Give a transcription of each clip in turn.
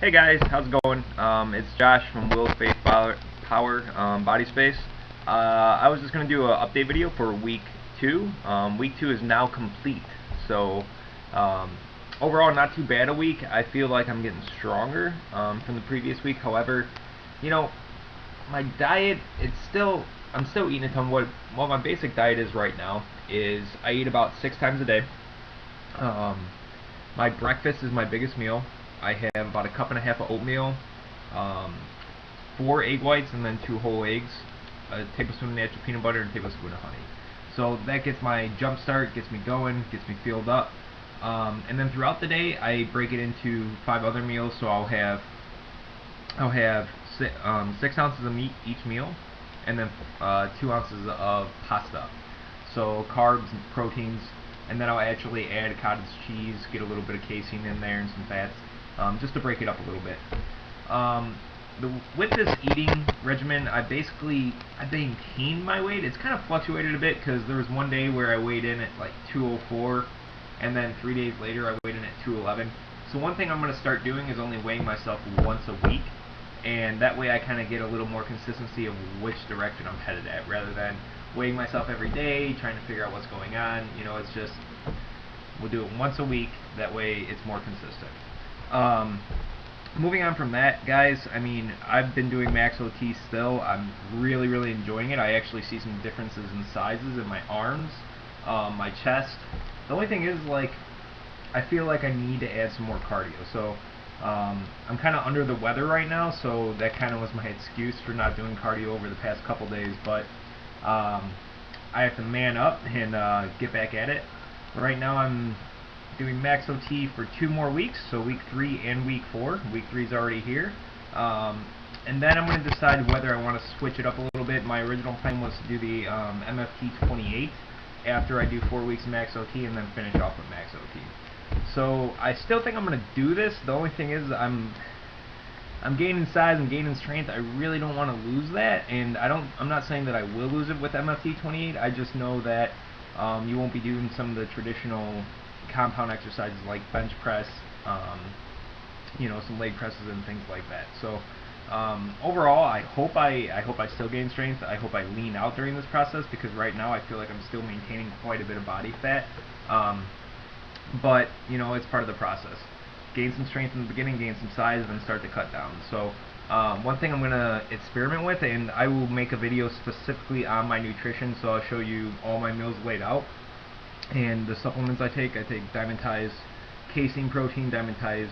Hey guys, how's it going? It's Josh from Will Space Power Body Space. I was just going to do an update video for week 2. Week 2 is now complete. So, um, overall, not too bad a week. I feel like I'm getting stronger from the previous week. However, you know, my diet, I'm still eating a ton. What my basic diet is right now is I eat about 6 times a day. Um, my breakfast is my biggest meal. I have about a cup and a half of oatmeal, um, 4 egg whites, and then 2 whole eggs, a tablespoon of natural peanut butter, and a tablespoon of honey. So that gets my jump start, gets me going, gets me filled up. And then throughout the day, I break it into 5 other meals. So I'll have 6 ounces of meat each meal, and then 2 ounces of pasta. So carbs and proteins, and then I'll actually add cottage cheese, get a little bit of casein in there and some fats, just to break it up a little bit. With this eating regimen, I maintained my weight. It's kind of fluctuated a bit because there was one day where I weighed in at like 204, and then 3 days later I weighed in at 211. So one thing I'm going to start doing is only weighing myself once a week, and that way I kind of get a little more consistency of which direction I'm headed at, rather than weighing myself every day, trying to figure out what's going on. It's just, we'll do it once a week, that way it's more consistent. Moving on from that, guys, I've been doing Max OT still. I'm really enjoying it. I actually see some differences in sizes in my arms, my chest. The only thing is, I feel like I need to add some more cardio. So I'm kind of under the weather right now, so that kind of was my excuse for not doing cardio over the past couple days. But I have to man up and get back at it. Right now I'm doing Max OT for 2 more weeks, so week 3 and week 4. Week 3 is already here. And then I'm going to decide whether I want to switch it up a little bit. My original plan was to do the MFT 28 after I do 4 weeks of Max OT and then finish off with Max OT. So I still think I'm going to do this. The only thing is I'm gaining size and gaining strength. I really don't want to lose that, and I'm not saying that I will lose it with MFT 28. I just know that you won't be doing some of the traditional compound exercises like bench press, some leg presses and things like that. So overall, I hope I still gain strength. I hope I lean out during this process, because right now I feel like I'm still maintaining quite a bit of body fat. But it's part of the process. Gain some strength in the beginning, gain some size, and then start to cut down. So one thing I'm going to experiment with, and I will make a video specifically on my nutrition, so I'll show you all my meals laid out, and the supplements I take Dymatize casein protein, Dymatize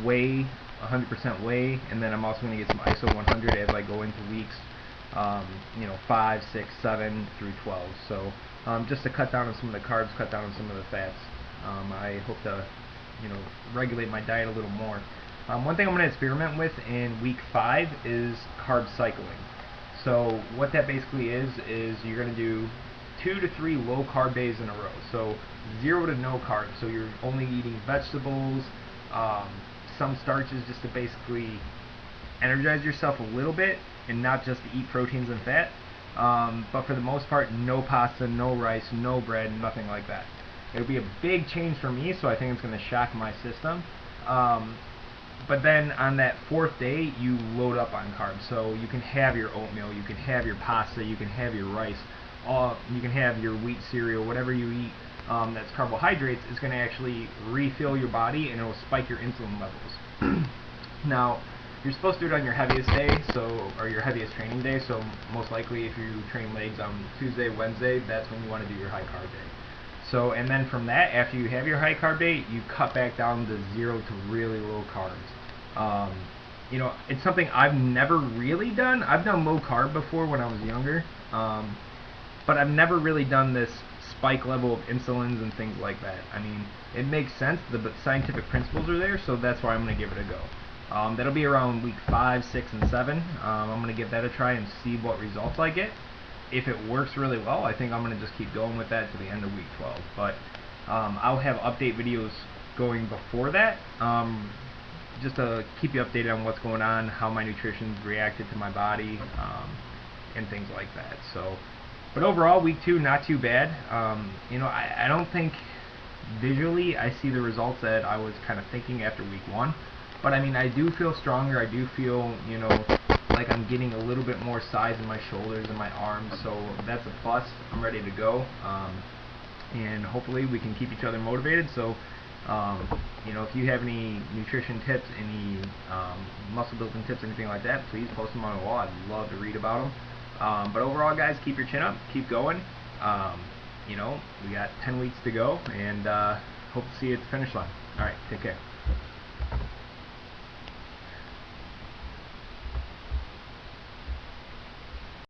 whey, 100% whey, and then I'm also going to get some ISO 100 as I go into weeks 5, 6, 7 through 12. So just to cut down on some of the carbs, cut down on some of the fats. I hope to regulate my diet a little more. One thing I'm going to experiment with in week 5 is carb cycling. So what that basically is you're going to do 2 to 3 low carb days in a row. So 0 to no carbs. So you're only eating vegetables, some starches, just to basically energize yourself a little bit and not just to eat proteins and fat. But for the most part, no pasta, no rice, no bread, nothing like that. It'll be a big change for me, so I think it's going to shock my system. But then on that 4th day, you load up on carbs. So you can have your oatmeal, you can have your pasta, you can have your rice, you can have your wheat cereal, whatever you eat that's carbohydrates is going to actually refill your body, and it will spike your insulin levels. Now, you're supposed to do it on your heaviest day, or your heaviest training day, so most likely if you train legs on Tuesday, Wednesday, that's when you want to do your high carb day. So, and then from that, after you have your high carb day, you cut back down to 0 to really low carbs. It's something I've never really done. I've done low carb before when I was younger, but I've never really done this spike level of insulins and things like that. It makes sense. The scientific principles are there, so that's why I'm going to give it a go. That'll be around week 5, 6, and 7. I'm going to give that a try and see what results I get. If it works really well, I think I'm going to just keep going with that to the end of week 12. But I'll have update videos going before that, just to keep you updated on what's going on, how my nutrition's reacted to my body, and things like that. So, but overall, week 2, not too bad. I don't think visually I see the results that I was kind of thinking after week 1. But I mean, I do feel stronger. I do feel, you know, like I'm getting a little bit more size in my shoulders and my arms, so that's a plus. I'm ready to go, and hopefully we can keep each other motivated. So you know, if you have any nutrition tips, any muscle building tips, anything like that, please post them on the wall. I'd love to read about them. But overall, guys, keep your chin up, keep going. You know, we got 10 weeks to go, and hope to see you at the finish line. Alright, take care.